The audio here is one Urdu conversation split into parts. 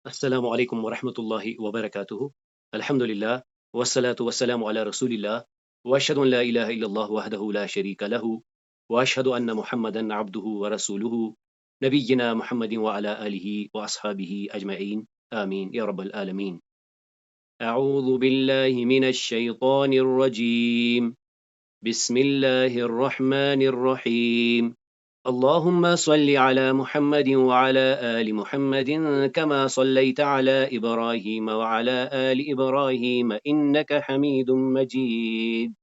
السلام علیکم ورحمۃ اللہ وبرکاتہ۔ الحمد للہ والصلاة والسلام علی رسول اللہ واشهد ان لا الہ الا اللہ وحدہ لا شریک لہ واشهد ان محمدا عبدہ ورسولہ نبینا محمد وعلی آلہ واصحابہ اجمعین آمین یا رب العالمین۔ اعوذ باللہ من الشیطان الرجیم، بسم اللہ الرحمن الرحیم۔ اللهم صل على محمد وعلى آل محمد كما صليت على إبراهيم وعلى آل إبراهيم إنك حميد مجيد.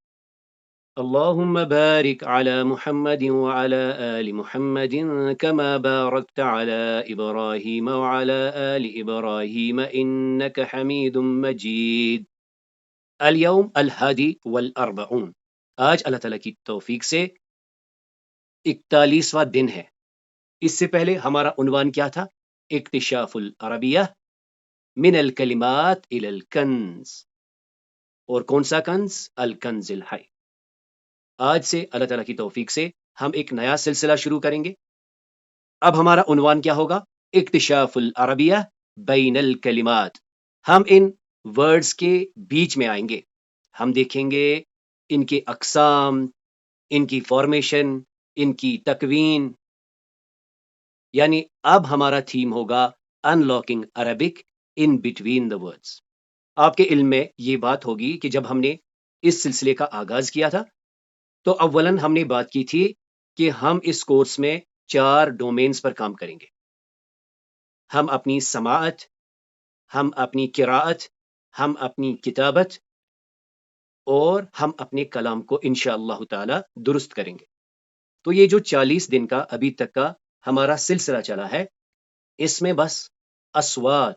اللهم بارك على محمد وعلى آل محمد كما باركت على إبراهيم وعلى آل إبراهيم إنك حميد مجيد. اليوم الهادي والأربعون، آج اللہ تعالیٰ کی توفیق سے 41واں دن ہے۔ اس سے پہلے ہمارا عنوان کیا تھا؟ اکتشاف العربیہ من الکلمات الی الکنز، اور کون سا کنز؟ الکنز الحی۔ آج سے اللہ تعالیٰ کی توفیق سے ہم ایک نیا سلسلہ شروع کریں گے۔ اب ہمارا عنوان کیا ہوگا؟ اکتشاف العربیہ بین الکلمات۔ ہم ان ورڈز کے بیچ میں آئیں گے، ہم دیکھیں گے ان کے اقسام، ان کی فارمیشن، ان کی تکوین، یعنی اب ہمارا تھیم ہوگا unlocking Arabic in between the words. آپ کے علم میں یہ بات ہوگی کہ جب ہم نے اس سلسلے کا آغاز کیا تھا تو اولاً ہم نے بات کی تھی کہ ہم اس کورس میں 4 ڈومینز پر کام کریں گے۔ ہم اپنی سماعت، ہم اپنی قراءت، ہم اپنی کتابت، اور ہم اپنے کلام کو انشاءاللہ تعالی درست کریں گے۔ تو یہ جو 40 دن کا ابھی تک کا ہمارا سلسلہ چلا ہے، اس میں بس اصوات،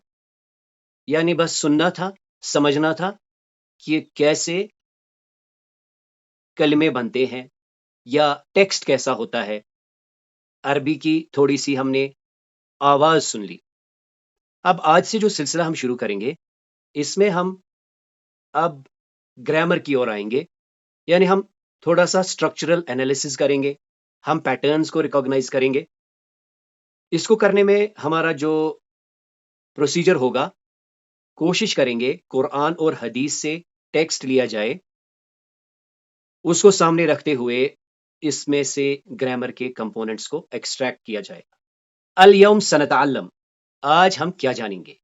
یعنی بس سننا تھا، سمجھنا تھا کہ کیسے کلمے بنتے ہیں یا ٹیکسٹ کیسا ہوتا ہے۔ عربی کی تھوڑی سی ہم نے آواز سن لی۔ اب آج سے جو سلسلہ ہم شروع کریں گے، اس میں ہم اب گرامر کی اور آئیں گے، یعنی ہم تھوڑا سا اسٹرکچرل انالیسس کریں گے، ہم پیٹرنز کو ریکاگنائز کریں گے۔ اس کو کرنے میں ہمارا جو پروسیجر ہوگا، کوشش کریں گے قرآن اور حدیث سے ٹیکسٹ لیا جائے، اس کو سامنے رکھتے ہوئے اس میں سے گرامر کے کمپوننٹس کو ایکسٹریکٹ کیا جائے گا۔ الیوم سنتعلم، آج ہم کیا جانیں گے؟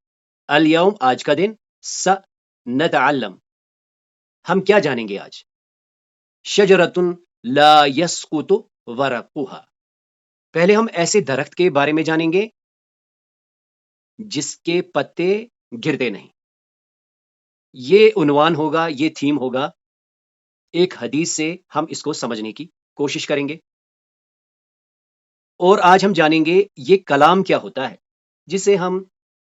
الیوم آج کا دن، سنتعلم ہم کیا جانیں گے آج؟ شجرۃ لا یسقط ورقها، پہلے ہم ایسے درخت کے بارے میں جانیں گے جس کے پتے گرتے نہیں۔ یہ عنوان ہوگا، یہ تھیم ہوگا۔ ایک حدیث سے ہم اس کو سمجھنے کی کوشش کریں گے، اور آج ہم جانیں گے یہ کلام کیا ہوتا ہے، جسے ہم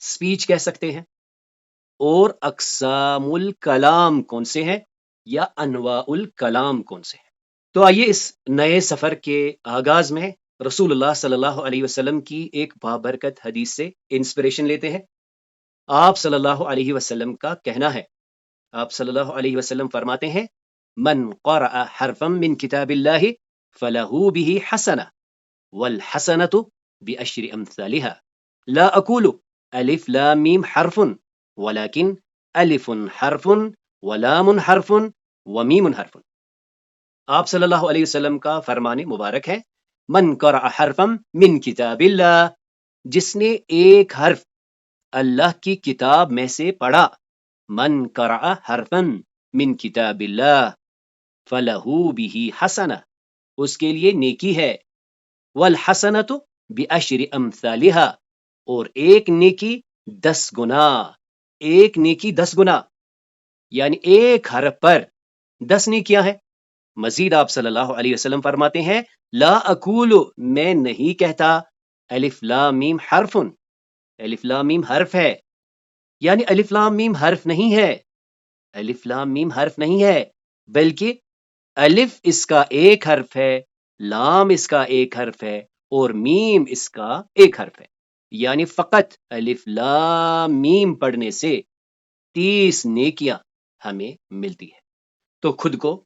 سپیچ کہہ سکتے ہیں، اور اقسام الکلام کون سے ہیں یا انواع الکلام کون سے ہیں۔ تو آئیے اس نئے سفر کے آغاز میں رسول اللہ صلی اللہ علیہ وسلم کی ایک بابرکت حدیث سے انسپریشن لیتے ہیں۔ آپ صلی اللہ علیہ وسلم کا کہنا ہے، آپ صلی اللہ علیہ وسلم فرماتے ہیں، من قرأ حرفا من کتاب اللہ فلہ بہ حسنہ والحسنۃ بعشر امثالها لا اقول الف لام میم حرف ولكن الف حرف ولام حرف ومیم حرف۔ آپ صلی اللہ علیہ وسلم کا فرمان مبارک ہے، من قرأ حرفا من کتاب اللہ، جس نے ایک حرف اللہ کی کتاب میں سے پڑھا، من قرأ حرفا من کتاب اللہ فلہ بہ حسنہ، اس کے لیے نیکی ہے، والحسنۃ بعشر امثالها، اور ایک نیکی 10 گنا، ایک نیکی 10 گنا، یعنی ایک حرف پر 10 نیکیاں ہیں۔ مزید آپ صلی اللہ علیہ وسلم فرماتے ہیں، لا اقول، میں نہیں کہتا، الف لام میم حرف، الف لام میم حرف ہے، یعنی الف لام میم حرف نہیں ہے، الف لام میم حرف نہیں ہے، بلکہ الف اس کا ایک حرف ہے، لام اس کا ایک حرف ہے، اور میم اس کا ایک حرف ہے، یعنی فقط الف لام میم پڑھنے سے 30 نیکیاں ہمیں ملتی ہے۔ تو خود کو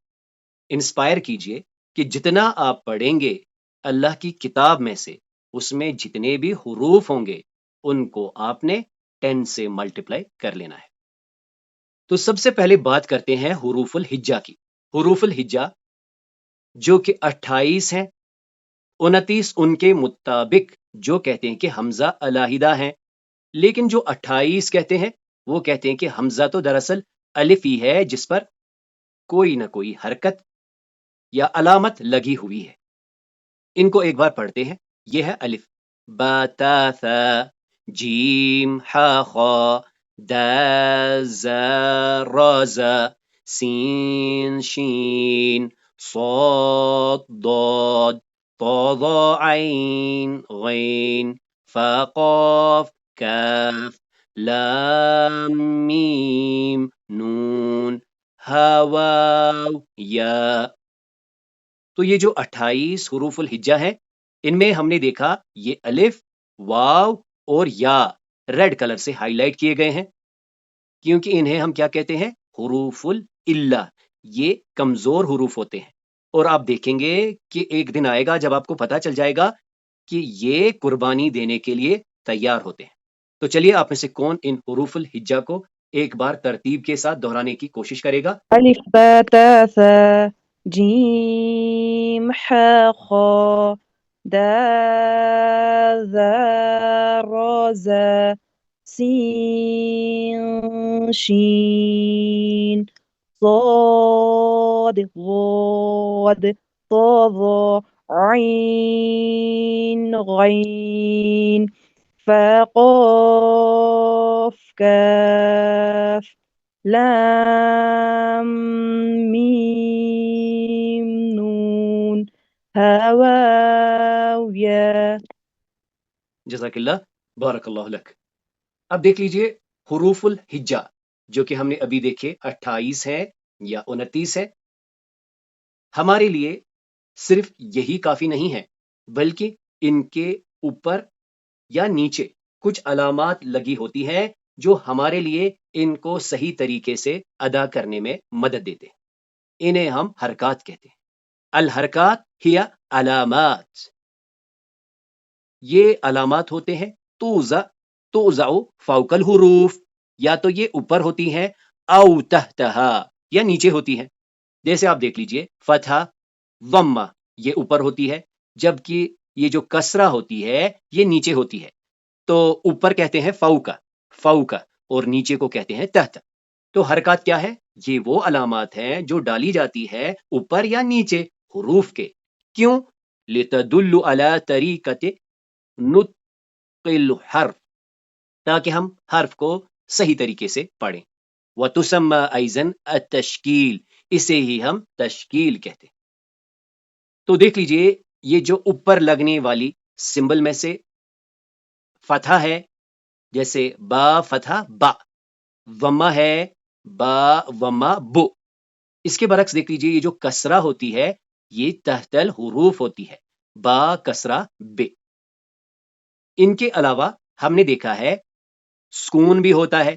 انسپائر کیجئے کہ جتنا آپ پڑھیں گے اللہ کی کتاب میں سے، اس میں جتنے بھی حروف ہوں گے ان کو آپ نے 10 سے ملٹیپلائی کر لینا ہے۔ تو سب سے پہلے بات کرتے ہیں حروف الحجہ کی۔ حروف الحجہ جو کہ 28 ہیں، 29 ان کے مطابق جو کہتے ہیں کہ حمزہ علیحدہ ہیں، لیکن جو 28 کہتے ہیں وہ کہتے ہیں کہ حمزہ تو دراصل الف ہی ہے جس پر کوئی نہ کوئی حرکت یا علامت لگی ہوئی ہے۔ ان کو ایک بار پڑھتے ہیں۔ یہ ہے الف، با تا ثا، جیم ہا خا، دال زا را زا، سین شین، صاد ضاد، طا ظا عین غین، فا قاف کاف، لام میم نون، ہا واو یا۔ تو یہ جو 28 حروف الحجہ ہیں، ان میں ہم نے دیکھا یہ الف، واو اور یا ریڈ کلر سے ہائی لائٹ کیے گئے ہیں، کیونکہ انہیں ہم کیا کہتے ہیں؟ حروف العلہ، یہ کمزور حروف ہوتے ہیں۔ اور آپ دیکھیں گے کہ ایک دن آئے گا جب آپ کو پتا چل جائے گا کہ یہ قربانی دینے کے لیے تیار ہوتے ہیں۔ تو چلیے آپ میں سے کون ان حروف الحجہ کو ایک بار ترتیب کے ساتھ دہرانے کی کوشش کرے گا؟ الف با تا ثا، جیم ہا خا، دال ذا را زا، سین شین، صاد ضاد، طا ظا عین غین، فا قاف کاف، لام میم نون، ہا واو یا۔ جزاک اللہ، بارک اللہ لک۔ اب دیکھ لیجئے حروف الحجہ جو کہ ہم نے ابھی دیکھے 28 ہے یا 29 ہے۔ ہمارے لیے صرف یہی کافی نہیں ہے، بلکہ ان کے اوپر یا نیچے کچھ علامات لگی ہوتی ہیں جو ہمارے لیے ان کو صحیح طریقے سے ادا کرنے میں مدد دیتے ہیں۔ انہیں ہم حرکات کہتے ہیں۔ الحرکات ہی علامات، یہ علامات ہوتے ہیں توزع فوق الحروف، یا تو یہ اوپر ہوتی ہیں او تحتہا، یا نیچے ہوتی ہیں۔ جیسے آپ دیکھ لیجئے فتحہ، ضمہ یہ اوپر ہوتی ہے، جبکہ یہ جو کسرہ ہوتی ہے یہ نیچے ہوتی ہے۔ تو اوپر کہتے ہیں فوق اور نیچے کو کہتے ہیں تحت۔ تو حرکات کیا ہے؟ یہ وہ علامات ہیں جو ڈالی جاتی ہے اوپر یا نیچے حروف کے۔ کیوں؟ لتدل علی طریقۃ نطق الحرف، تاکہ ہم حرف کو صحیح طریقے سے پڑھیں۔ وتسمى ايضا التشکیل، اسے ہی ہم تشکیل کہتے ہیں۔ تو دیکھ لیجئے یہ جو اوپر لگنے والی سمبل میں سے فتحہ ہے، جیسے با فتحہ با، ضمہ ہے با ضمہ بو۔ اس کے برعکس دیکھ لیجئے یہ جو کسرہ ہوتی ہے یہ تحت الحروف ہوتی ہے، با کسرہ بے۔ ان کے علاوہ ہم نے دیکھا ہے سکون بھی ہوتا ہے۔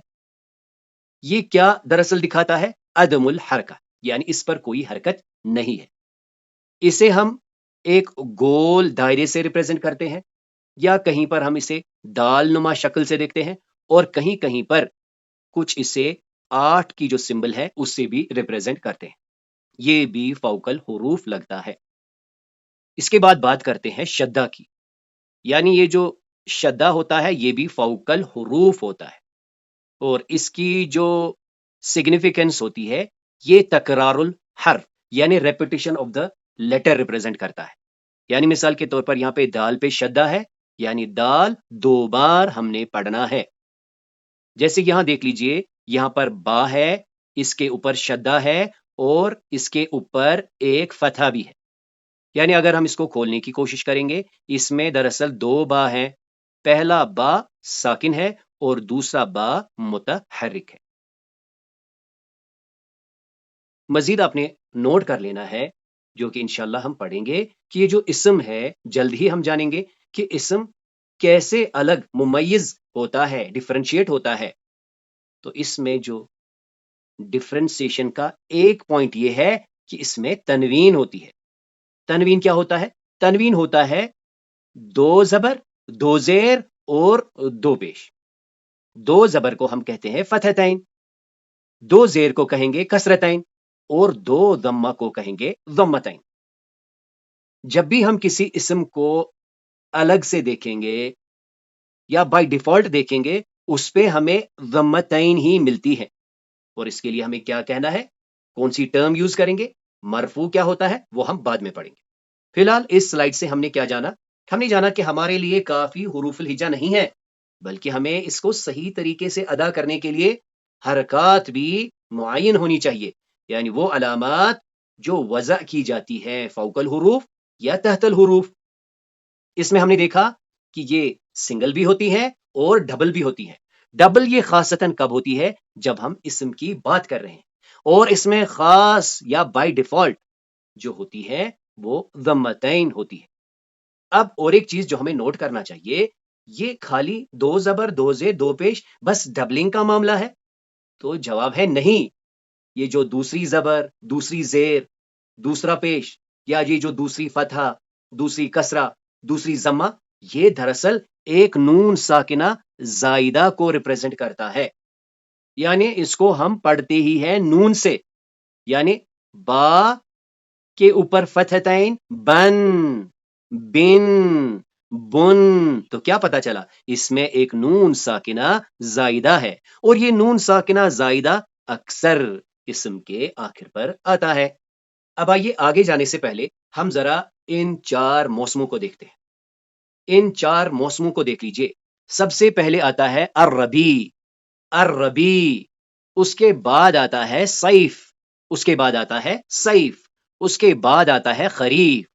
یہ کیا دراصل دکھاتا ہے؟ عدم الحرکہ، یعنی اس پر کوئی حرکت نہیں ہے۔ اسے ہم ایک گول دائرے سے ریپرزینٹ کرتے ہیں، یا کہیں پر ہم اسے دال نما شکل سے دیکھتے ہیں، اور کہیں کہیں پر کچھ اسے 8 کی جو سمبل ہے اس سے بھی ریپرزینٹ کرتے ہیں۔ یہ بھی فوق الحروف لگتا ہے۔ اس کے بعد بات کرتے ہیں شدہ کی، یعنی یہ جو شدہ ہوتا ہے یہ بھی فوق الحروف ہوتا ہے، اور اس کی جو سگنیفیکنس ہوتی ہے یہ تکرار الحرف، یعنی repetition of the letter represent کرتا ہے۔ یعنی مثال کے طور پر یہاں پہ دال پہ شدہ ہے، یعنی دال 2 بار ہم نے پڑھنا ہے۔ جیسے یہاں دیکھ لیجئے یہاں پر با ہے، اس کے اوپر شدہ ہے، اور اس کے اوپر ایک فتحہ بھی ہے۔ یعنی اگر ہم اس کو کھولنے کی کوشش کریں گے، اس میں دراصل 2 با ہیں، پہلا با ساکن ہے اور دوسرا با متحرک ہے۔ مزید آپ نے نوٹ کر لینا ہے، جو کہ انشاءاللہ ہم پڑھیں گے، کہ یہ جو اسم ہے جلد ہی ہم جانیں گے کہ اسم کیسے الگ ممیز ہوتا ہے، ڈیفرنشیٹ ہوتا ہے۔ تو اس میں جو ڈیفرنسیشن کا ایک پوائنٹ یہ ہے کہ اس میں تنوین ہوتی ہے۔ تنوین کیا ہوتا ہے؟ تنوین ہوتا ہے 2 زبر، 2 زیر اور 2 پیش۔ دو زبر کو ہم کہتے ہیں فتحتین، دو زیر کو کہیں گے کسرتین، اور دو ضمہ کو کہیں گے ضمتین۔ جب بھی ہم کسی اسم کو الگ سے دیکھیں گے یا بائی ڈیفالٹ دیکھیں گے، اس پہ ہمیں ضمتین ہی ملتی ہے، اور اس کے لیے ہمیں کیا کہنا ہے، کون سی ٹرم یوز کریں گے، مرفوع کیا ہوتا ہے وہ ہم بعد میں پڑھیں گے۔ فی الحال اس سلائیڈ سے ہم نے کیا جانا، ہم نے جانا کہ ہمارے لیے کافی حروف الہجا نہیں ہے، بلکہ ہمیں اس کو صحیح طریقے سے ادا کرنے کے لیے حرکات بھی معین ہونی چاہیے، یعنی وہ علامات جو وضع کی جاتی ہے فوق الحروف یا تحت الحروف۔ اس میں ہم نے دیکھا کہ یہ سنگل بھی ہوتی ہے اور ڈبل بھی ہوتی ہے۔ ڈبل یہ خاصتاً کب ہوتی ہے، جب ہم اسم کی بات کر رہے ہیں، اور اس میں خاص یا بائی ڈیفالٹ جو ہوتی ہے وہ ضمتین ہوتی ہے۔ اب اور ایک چیز جو ہمیں نوٹ کرنا چاہیے، یہ خالی دو زبر دو زیر دو پیش بس ڈبلنگ کا معاملہ ہے؟ تو جواب ہے نہیں۔ یہ جو دوسری زبر، دوسری زیر، دوسرا پیش، یا یہ جو دوسری فتحہ، دوسری کسرہ، دوسری ضمہ، یہ دراصل ایک نون ساکنہ زائدہ کو ریپریزنٹ کرتا ہے، یعنی اس کو ہم پڑھتے ہی ہیں نون سے، یعنی با کے اوپر فتحتین، بن، بن، بن، تو کیا پتا چلا، اس میں ایک نون ساکنہ زائدہ ہے، اور یہ نون ساکنہ زائدہ اکثر اسم کے آخر پر آتا ہے۔ اب آئیے آگے جانے سے پہلے ہم ذرا ان چار موسموں کو دیکھتے ہیں۔ ان چار موسموں کو دیکھ لیجئے۔ سب سے پہلے آتا ہے الربیع، الربیع، اس کے بعد آتا ہے صیف، اس کے بعد آتا ہے صیف، اس کے بعد آتا ہے خریف،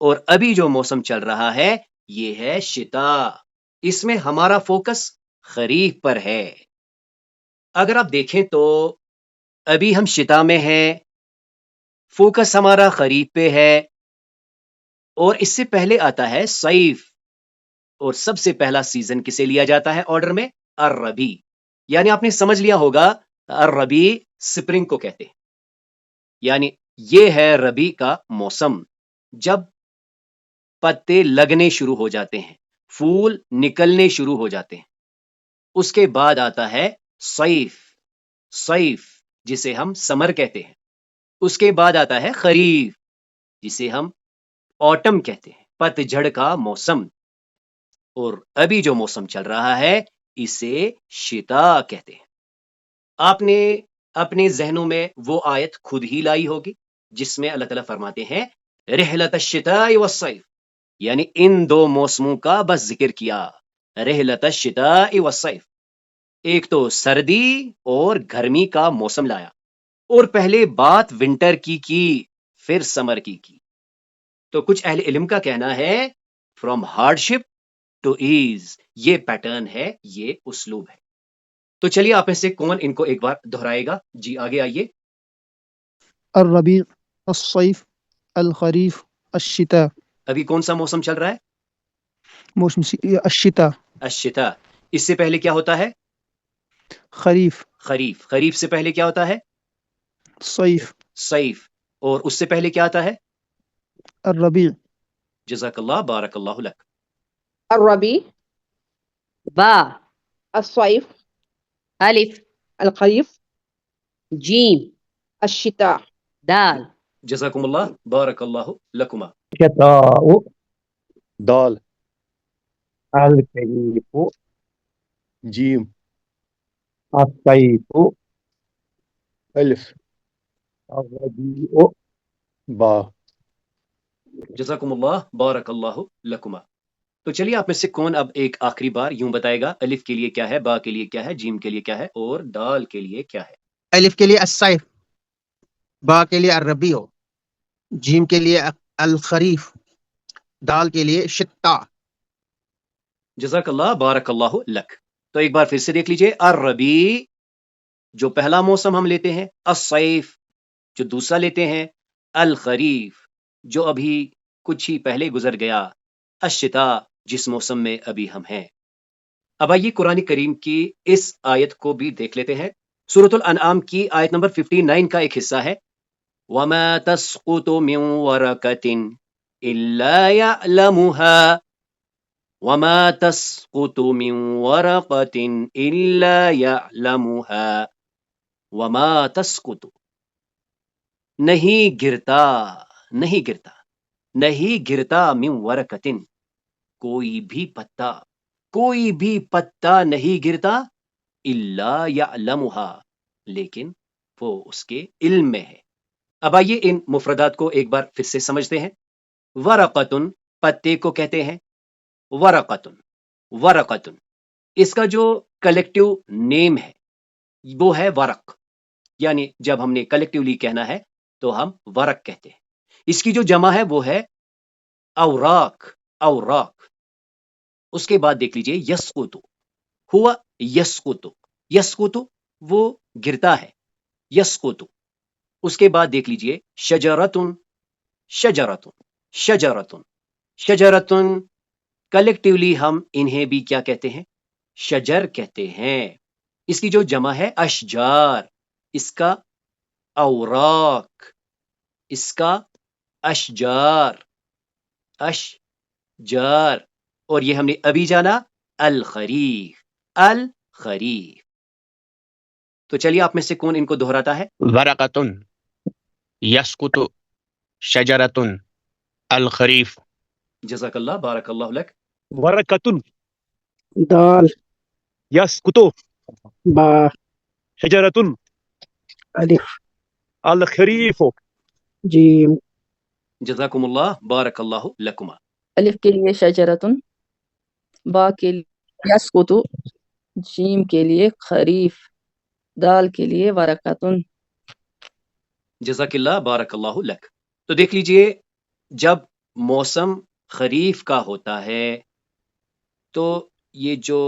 اور ابھی جو موسم چل رہا ہے یہ ہے شتاء۔ اس میں ہمارا فوکس خریف پر ہے۔ اگر آپ دیکھیں تو ابھی ہم شتاء میں ہیں، فوکس ہمارا خریف پہ ہے، اور اس سے پہلے آتا ہے صیف، اور سب سے پہلا سیزن کسے لیا جاتا ہے آرڈر میں؟ الربیع، یعنی آپ نے سمجھ لیا ہوگا الربیع سپرنگ کو کہتے ہیں، یعنی یہ ہے ربیع کا موسم، جب پتے لگنے شروع ہو جاتے ہیں، پھول نکلنے شروع ہو جاتے ہیں۔ اس کے بعد آتا ہے صیف، صیف جسے ہم سمر کہتے ہیں۔ اس کے بعد آتا ہے خریف، جسے ہم آٹم کہتے ہیں، پت جھڑ کا موسم، اور ابھی جو موسم چل رہا ہے اسے شتاء کہتے ہیں۔ آپ نے اپنے ذہنوں میں وہ آیت خود ہی لائی ہوگی جس میں اللہ تعالیٰ فرماتے ہیں رحلت الشتاء والصیف، یعنی ان دو موسموں کا بس ذکر کیا، رحلت الشتاء والصیف، ایک تو سردی اور گرمی کا موسم لایا، اور پہلے بات ونٹر کی پھر سمر کی۔ تو کچھ اہل علم کا کہنا ہے from hardship to ease, یہ پیٹرن ہے، یہ اسلوب ہے۔ تو چلیے آپ میں سے کون ان کو ایک بار دہرائے گا؟ جی آگے آئیے۔ الربیع، الصیف، الخریف، الشتاء۔ ابھی کون سا موسم چل رہا ہے؟ موسم الشتاء، الشتاء۔ اس سے پہلے کیا ہوتا ہے؟ خریف، خریف۔ خریف سے پہلے کیا ہوتا ہے؟ صیف، صیف۔ اور اس سے پہلے کیا آتا ہے؟ الربیع۔ جزاک اللہ، بارک اللہ لک۔ الربيع، با، الصيف، الف، الخريف، جیم، الشتاء، دال، جزاکم اللہ، بارک اللہ لکما۔ شتاء، دال، الخريف، جيم، الصيف، ألف، الربيع، با۔ جزاکم اللہ، بارک اللہ لکما۔ تو چلیے آپ میں سے کون اب ایک آخری بار یوں بتائے گا الف کے لیے کیا ہے، با کے لیے کیا ہے، جیم کے لیے کیا ہے، اور دال کے لیے کیا ہے؟ الف کے لیے الصیف، با کے لیے الربیع، جیم کے لیے الخریف، دال کے لیے شتاء۔ جزاک اللہ، بارک اللہ لک۔ تو ایک بار پھر سے دیکھ لیجئے، الربیع جو پہلا موسم ہم لیتے ہیں، الصیف جو دوسرا لیتے ہیں، الخریف جو ابھی کچھ ہی پہلے گزر گیا، الشتاء جس موسم میں ابھی ہم ہیں۔ اب آئیے قرآن کریم کی اس آیت کو بھی دیکھ لیتے ہیں۔ سورۃ الانعام کی آیت نمبر 59 کا ایک حصہ ہے، وَمَا تَسْقُطُ مِن وَرَقَةٍ إِلَّا يَعْلَمُهَا۔ وما تسقط من ورقة إلا يعلمها وما تسقط نہیں گرتا نہیں گرتا نہیں گرتا من ورقتن کوئی بھی پتا نہیں گرتا الا يعلمها لیکن وہ اس کے علم میں ہے۔ اب آئیے ان مفردات کو ایک بار پھر سے سمجھتے ہیں۔ ورقتن پتے کو کہتے ہیں ورقتن ورقتن، اس کا جو کلیکٹیو نیم ہے وہ ہے ورق، یعنی جب ہم نے کلیکٹیولی کہنا ہے تو ہم ورق کہتے ہیں۔ اس کی جو جمع ہے وہ ہے اوراق اوراق۔ اس کے بعد دیکھ لیجئے یسقط ہوا یسقط یسقط وہ گرتا ہے یسقط۔ اس کے بعد دیکھ لیجئے شجرتن شجرتن شجرتن شجرتن، کلیکٹیولی ہم انہیں بھی کیا کہتے ہیں؟ شجر کہتے ہیں۔ اس کی جو جمع ہے اشجار، اس کا اوراق، اس کا اشجار اشجار، اور یہ ہم نے ابھی جانا الخریف الخریف۔ تو چلیے آپ میں سے کون ان کو دہراتا ہے؟ ورقتن، یسقط، شجرتن، الخریف۔ جزاک اللہ، بارک اللہ لک۔ ورقتن، دال یسقط، با شجرتن، الف الخریف۔ جیم جزاکم اللہ، بارک اللہ لکما۔ الف کے لیے شجرتن، با کے لیے یسقط، جیم کے لیے خریف، دال کے لیے ورقتن۔ جزاک اللہ، بارک اللہ لک۔ تو دیکھ لیجئے جب موسم خریف کا ہوتا ہے تو یہ جو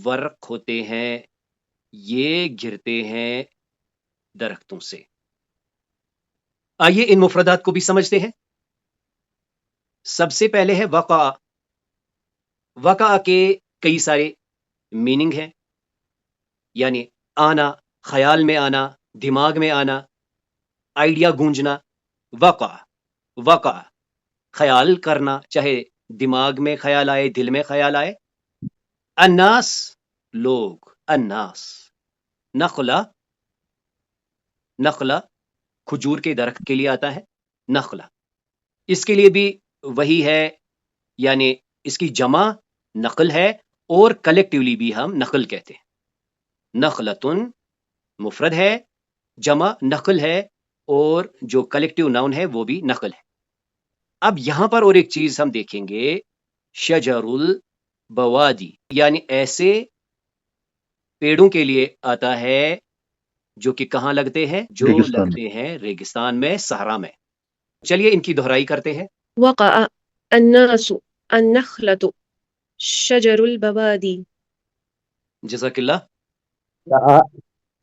ورق ہوتے ہیں یہ گرتے ہیں درختوں سے۔ آئیے ان مفردات کو بھی سمجھتے ہیں۔ سب سے پہلے ہے وقع۔ وقع کے کئی سارے میننگ ہیں، یعنی آنا، خیال میں آنا، دماغ میں آنا، آئیڈیا گونجنا۔ وقع وقع، خیال کرنا، چاہے دماغ میں خیال آئے، دل میں خیال آئے۔ الناس، لوگ، الناس۔ نخلا، نخلا کھجور کے درخت کے لیے آتا ہے نخلا، اس کے لیے بھی وہی ہے، یعنی اس کی جمع نقل ہے اور کلیکٹیولی بھی ہم نقل کہتے ہیں۔ نخلتن مفرد ہے، جمع نقل ہے، اور جو کلیکٹیو ناؤن ہے وہ بھی نقل ہے۔ اب یہاں پر اور ایک چیز ہم دیکھیں گے، شجر البوادی، یعنی ایسے پیڑوں کے لیے آتا ہے جو کہ کہاں لگتے ہیں؟ جو ریگستان۔ لگتے ہیں ریگستان میں، صحرا میں۔ چلیے ان کی دہرائی کرتے ہیں۔ وقع الناس النخلة شجر البوادي جزاک اللہ۔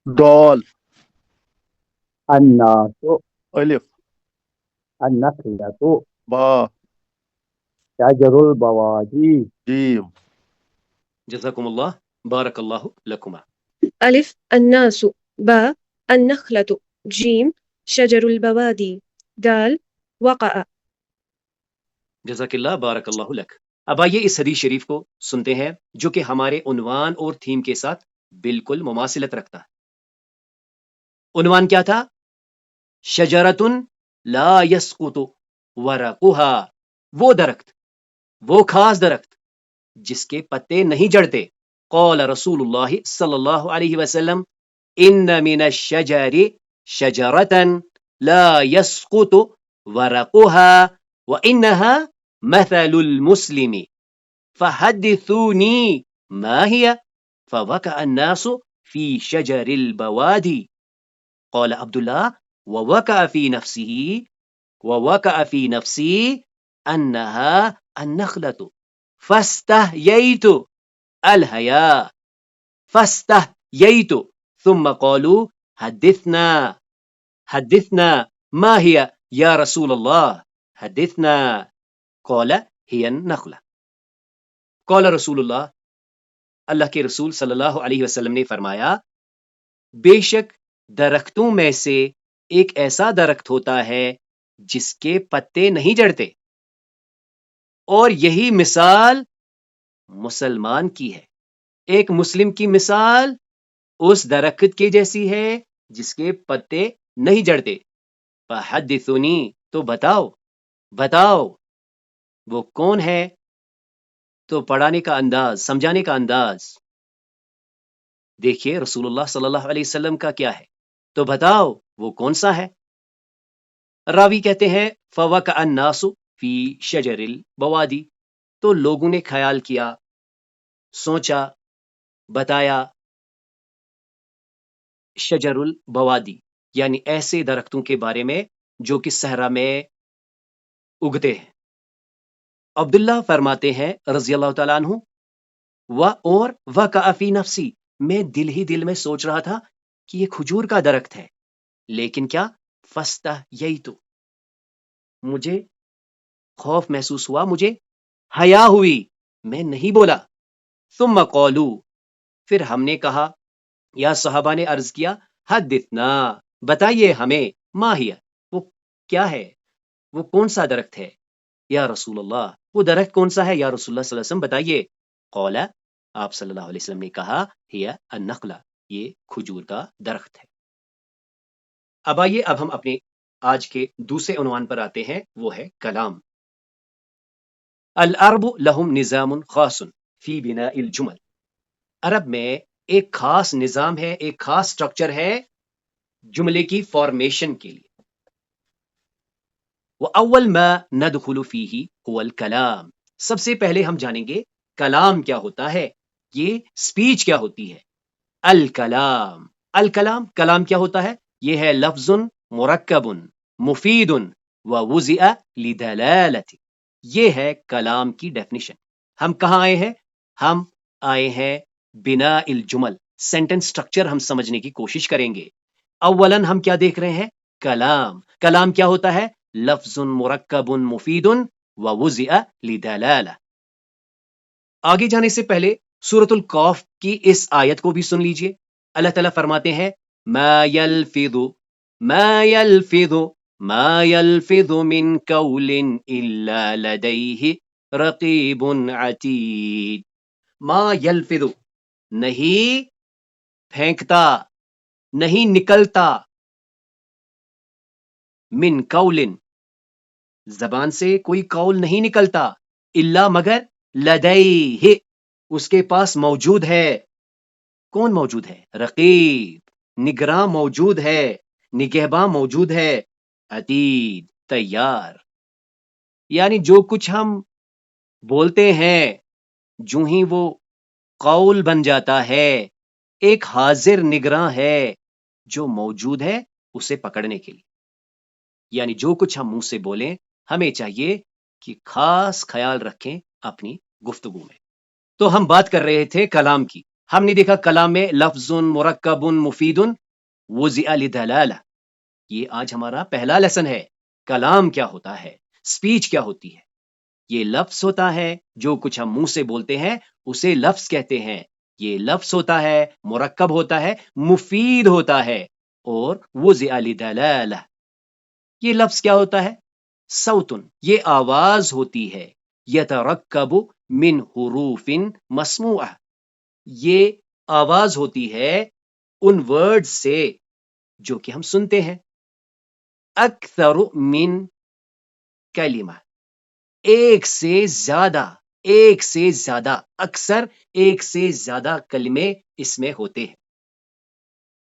دال الناس الف النخلة با شجر البوادي جیم جزاکم اللہ، بارک اللہ لکما۔ ألف الناس با النخلة جيم شجر البوادي دال وقع۔ جزاک اللہ، بارک اللہ لک۔ اب آئیے اس حدیث شریف کو سنتے ہیں جو کہ ہمارے عنوان اور تھیم کے ساتھ بالکل مماثلت رکھتا ہے۔ عنوان کیا تھا؟ شجرتن لا یسقط ورقها، وہ درخت، وہ خاص درخت جس کے پتے نہیں جڑتے۔ قال رسول اللہ صلی اللہ علیہ وسلم ان من الشجر شجرة لا يسقط ورقها وإنها مثل المسلم فحدثوني ما هي فوقع الناس في شجر البوادي قال عبد الله ووقع في نفسي أنها النخلة فاستحييت الحياء فاستحييت ثم قالوا حدثنا ما هي يا رسول الله حدثنا قال هي النخلة۔ قال رسول اللہ، اللہ کے رسول صلی اللہ علیہ وسلم نے فرمایا، بے شک درختوں میں سے ایک ایسا درخت ہوتا ہے جس کے پتے نہیں جڑتے، اور یہی مثال مسلمان کی ہے. ایک مسلم کی مثال اس درخت کے جیسی ہے جس کے پتے نہیں جڑتے. فحدثنی، تو بتاؤ وہ کون ہے؟ تو پڑھانے کا انداز، سمجھانے کا انداز دیکھیے رسول اللہ صلی اللہ علیہ وسلم کا کیا ہے. تو بتاؤ وہ کون سا ہے؟ راوی کہتے ہیں فوقع الناس فی شجر البوادی، تو لوگوں نے خیال کیا، سوچا، بتایا. شجر البوادی یعنی ایسے درختوں کے بارے میں جو کہ صحرا میں اگتے ہیں. عبداللہ فرماتے ہیں رضی اللہ تعالیٰ عنہ، اور وقع فی نفسی، میں دل میں سوچ رہا تھا کہ یہ کھجور کا درخت ہے، لیکن کیا فاستحییت، مجھے خوف محسوس ہوا، مجھے حیا ہوئی، میں نہیں بولا. ثم قالوا، پھر ہم نے کہا، یا صحابہ نے عرض کیا، حدثنا، بتائیے ہمیں، ما ہی، وہ کیا ہے، وہ کون سا درخت ہے یا رسول اللہ، وہ درخت کون سا ہے یا رسول اللہ صلی اللہ علیہ وسلم بتائیے. قال، آپ صلی اللہ علیہ وسلم نے کہا، ہی النخلہ، یہ کھجور کا درخت ہے. اب آئیے، اب ہم اپنے آج کے دوسرے عنوان پر آتے ہیں، وہ ہے کلام. العرب لہم نظام خاص فی بناء الجمل، عرب میں ایک خاص نظام ہے، ایک خاص سٹرکچر ہے جملے کی فارمیشن کے لیے. وَأَوَّلْ مَا نَدْخُلُ فِيهِ هُوَ الْكَلَامِ، سب سے پہلے ہم جانیں گے کلام کیا ہوتا ہے، یہ سپیچ کیا ہوتی ہے. الکلام، کلام کیا ہوتا ہے؟ یہ ہے لفظ مرکب مفید ووضع لدلالت، یہ ہے کلام کی ڈیفینیشن. ہم کہاں آئے ہیں؟ ہم آئے ہیں بنا الجمل، سینٹنس سٹرکچر ہم سمجھنے کی کوشش کریں گے. اولاً ہم کیا دیکھ رہے ہیں؟ کلام کیا ہوتا ہے؟ لفظ مرکب مفید ووضع لدلالہ. آگے جانے سے پہلے سورۃ القاف کی اس آیت کو بھی سن لیجئے. اللہ تعالیٰ فرماتے ہیں ما يلفظ من قول الا لدیہ رقیب عتید. ما یلفظ، نہیں پھینکتا، نہیں نکلتا، من قول، زبان سے کوئی قول نہیں نکلتا، الا مگر، لدیہ، اس کے پاس موجود ہے. کون موجود ہے؟ رقیب، نگراں موجود ہے، نگہباں موجود ہے، عتید، تیار. یعنی جو کچھ ہم بولتے ہیں جو ہی وہ قول بن جاتا ہے، ایک حاضر نگراں ہے جو موجود ہے اسے پکڑنے کے لیے. یعنی جو کچھ ہم منہ سے بولیں ہمیں چاہیے کہ خاص خیال رکھیں اپنی گفتگو میں. تو ہم بات کر رہے تھے کلام کی. ہم نے دیکھا کلام میں لفظ مرکب مفید وضع لدلالہ. یہ آج ہمارا پہلا لیسن ہے. کلام کیا ہوتا ہے، سپیچ کیا ہوتی ہے. یہ لفظ ہوتا ہے، جو کچھ ہم منہ سے بولتے ہیں اسے لفظ کہتے ہیں. یہ لفظ ہوتا ہے، مرکب ہوتا ہے، مفید ہوتا ہے، اور وضع لدلالہ. یہ لفظ کیا ہوتا ہے؟ صوتن، یہ آواز ہوتی ہے، یترکب من حروف مسموعہ، یہ آواز ہوتی ہے ان ورڈ سے جو کہ ہم سنتے ہیں. اکثر من کلمہ، ایک سے زیادہ، اکثر ایک سے زیادہ کلمے اس میں ہوتے ہیں.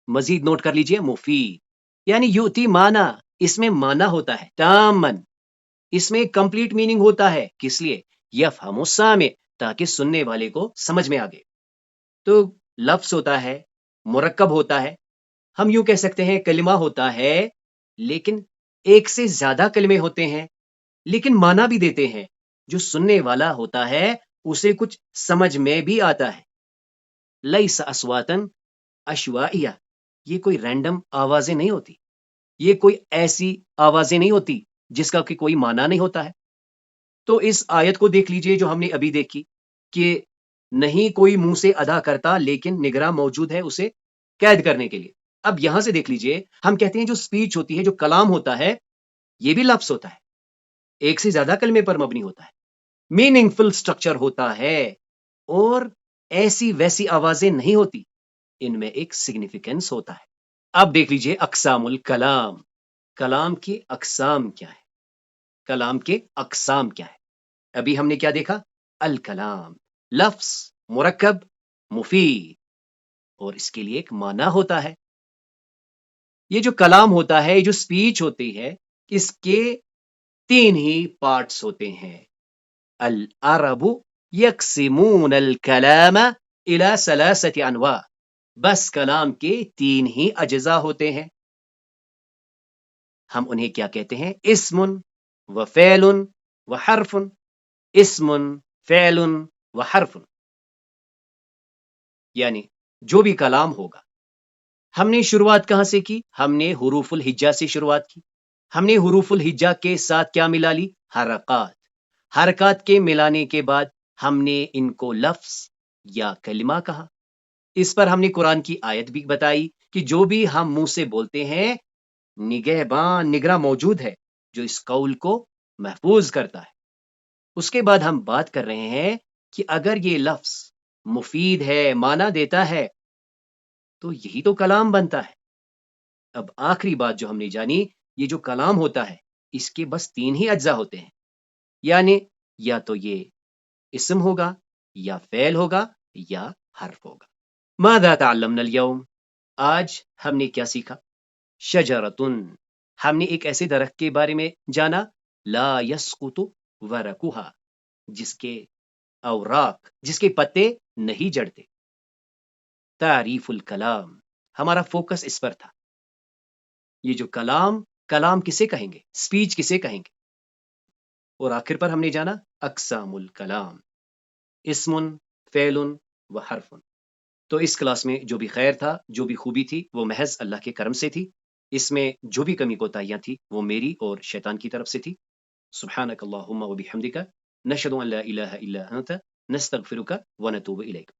مزید نوٹ کر لیجئے، مفید یعنی یؤتی معنی، اس میں معنی ہوتا ہے تامن، اس میں کمپلیٹ میننگ ہوتا ہے. کس لیے؟ یفہم السامع، تاکہ سننے والے کو سمجھ میں آگے. تو لفظ ہوتا ہے، مرکب ہوتا ہے، ہم یوں کہہ سکتے ہیں کلمہ ہوتا ہے، لیکن ایک سے زیادہ کلمے ہوتے ہیں، لیکن معنی بھی دیتے ہیں. جو سننے والا ہوتا ہے اسے کچھ سمجھ میں بھی آتا ہے. لیس اصواتا عشوائیہ، یہ کوئی رینڈم آوازیں نہیں ہوتی، یہ کوئی ایسی آوازیں نہیں ہوتی جس کا کہ کوئی معنی نہیں ہوتا ہے. تو اس آیت کو دیکھ لیجئے جو ہم نے ابھی دیکھی کہ نہیں کوئی منہ سے ادا کرتا، لیکن نگراں موجود ہے اسے قید کرنے کے لیے. اب یہاں سے دیکھ لیجئے، ہم کہتے ہیں جو سپیچ ہوتی ہے، جو کلام ہوتا ہے، یہ بھی لفظ ہوتا ہے، ایک سے زیادہ کلمے پر مبنی ہوتا ہے، میننگ فل سٹرکچر ہوتا ہے. اور ایسی ویسی آوازیں نہیں ہوتی، ان میں ایک سگنیفیکنس ہوتا ہے۔ اب دیکھ لیجئے اقسام الکلام، کلام کی اقسام کیا ہے؟ کلام کے اقسام کیا ہے؟ ابھی ہم نے کیا دیکھا؟ الکلام، لفظ مرکب مفید، اور اس کے لیے ایک معنی ہوتا ہے۔ یہ جو کلام ہوتا ہے، یہ جو سپیچ ہوتی ہے، اس کے 3 ہی پارٹس ہوتے ہیں۔ العرب یقسمون الکلام الی 3 انواع، بس کلام کے 3 ہی اجزاء ہوتے ہیں۔ ہم انہیں کیا کہتے ہیں؟ اسم و فعل و حرف۔ اسم، فعل و حرف، یعنی جو بھی کلام ہوگا۔ ہم نے شروعات کہاں سے کی؟ ہم نے حروف الہجا سے شروعات کی۔ ہم نے حروف الہجا کے ساتھ کیا ملا لی؟ حرکات۔ حرکات کے ملانے کے بعد ہم نے ان کو لفظ یا کلمہ کہا۔ اس پر ہم نے قرآن کی آیت بھی بتائی کہ جو بھی ہم منہ سے بولتے ہیں، نگہبان، نگراں موجود ہے جو اس قول کو محفوظ کرتا ہے۔ اس کے بعد ہم بات کر رہے ہیں کہ اگر یہ لفظ مفید ہے، معنی دیتا ہے، تو یہی تو کلام بنتا ہے۔ اب آخری بات جو ہم نے جانی، یہ جو کلام ہوتا ہے، اس کے بس 3 ہی اجزاء ہوتے ہیں، یعنی یا تو یہ اسم ہوگا، یا فعل ہوگا، یا حرف ہوگا۔ ماذا تعلمنا اليوم؟ آج ہم نے کیا سیکھا؟ شجرتن، ہم نے ایک ایسے درخت کے بارے میں جانا، لا یسقط ورقها، جس کے اوراق، جس کے پتے نہیں جڑتے۔ تعریف الکلام، ہمارا فوکس اس پر تھا۔ یہ جو کلام کسے کہیں گے؟ سپیچ کسے کہیں گے؟ اور آخر پر ہم نے جانا اقسام الکلام، اسم، فعل و حرف۔ تو اس کلاس میں جو بھی خیر تھا، جو بھی خوبی تھی، وہ محض اللہ کے کرم سے تھی۔ اس میں جو بھی کمی کوتاہیاں تھی، وہ میری اور شیطان کی طرف سے تھی۔ سبحانک اللہم و بحمدک، نشہد ان لا الہ الا انت، نستغفرک و نتوب الیک۔